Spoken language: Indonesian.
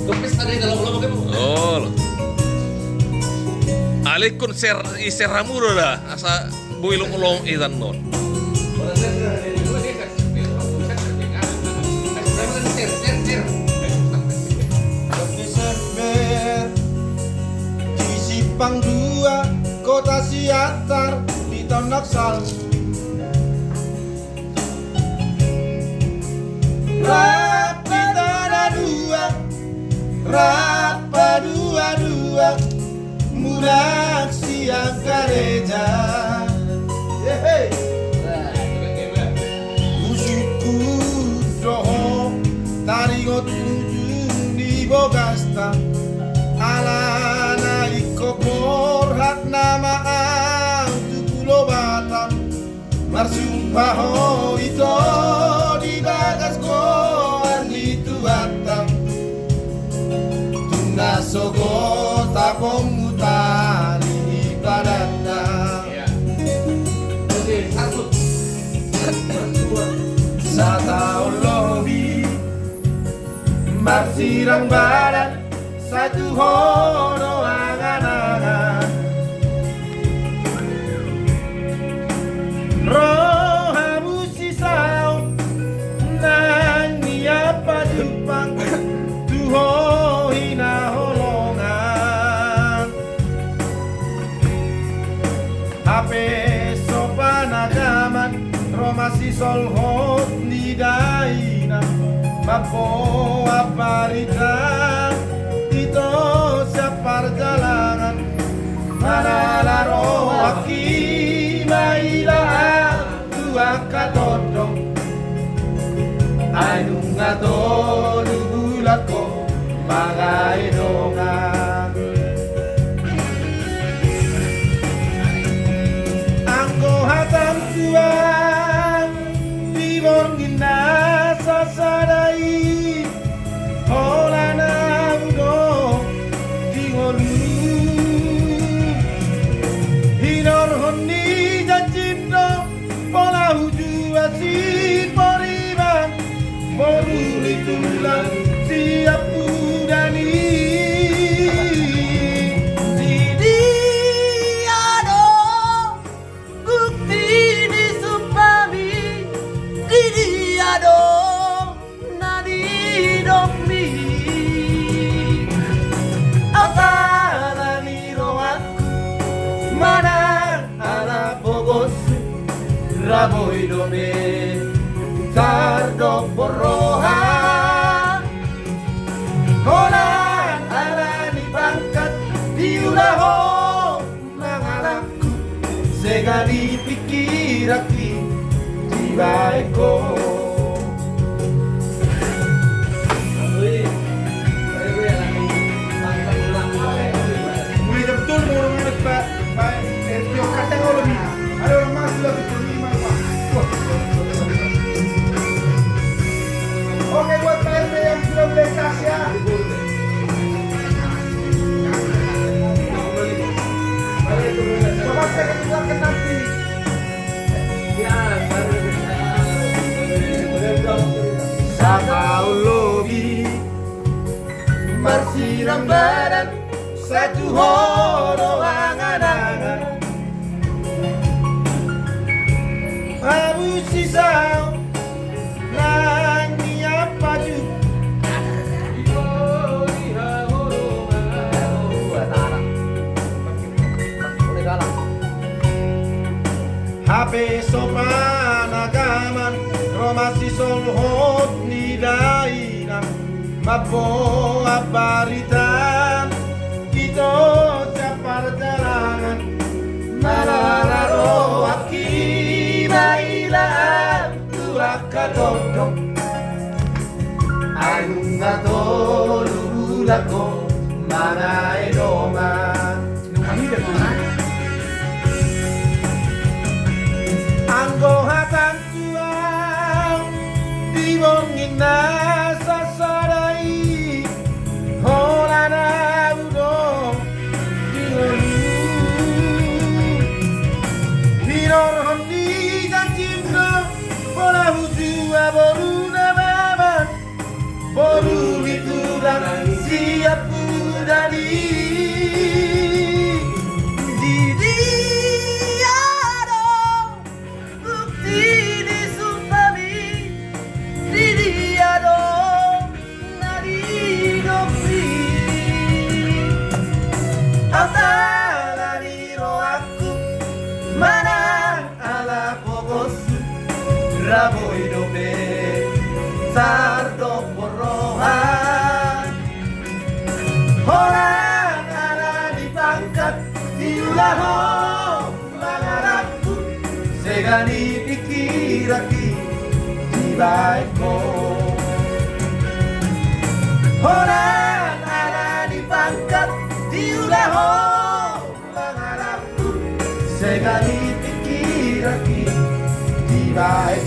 Gopes ada di dalam ulo kamu. Oh. Alikun ser ramuro dah asa builong-ulong itan non. Desember di Simpang 2 Kota Siantar di Tondok Salu. Rapi tanah dua, rapa dua-dua, mudah siang gereja. Musuhku doho taringo tuju di Bogasta, alana iko korhat nama tu Pulau Batam, marsumpah ho itu di bagas goan itu Batam, tunda sogo tapong utari ibadata. Setahun lebih bersirang badan satu hono angan-angan, rohamu sisau nang apa Jepang tuho hina holongan, HP sopan agaman Romasi solhot ni daina Mapo aparita Ito sa perjalanan Manalaro aki mailaan Dua katodong Ainung ato lubulat ko Mga idongan Angko hatam tuan Borngin nasa sadai Hola na udo Tingolu Hinor honi jajimno Pola huju asin poriban Moruli tulang siap udani Raboy dome tardo borroha Holan alani pangkat diulaho mangalangku segani pikiraki tibaiko Mulai betul menurut Pak Ertio kata kau lebih ada orang masuk lagi Oke buat PRB yang sudah beli tas ya. Coba saya keluarkan nanti. Ya, Sakau lobi Marsiram badan Satu horo angan-angan Abu sisau HP sopan agaman Romasi solhot ni daina Mapo aparitan Ito sa perjalanan Marararo aki mailaan Tuak kadodong Ainung ato lubulako Mana edoman Anggo hatan tuang Dibongin nasa sadai Hola na udo Dingolu Hinor hondi dan cimno Pola hujua boru na baban Boru itu dan si baik mo. Orang ada di pangkat diudaho mengarapku sekali pikir lagi di baik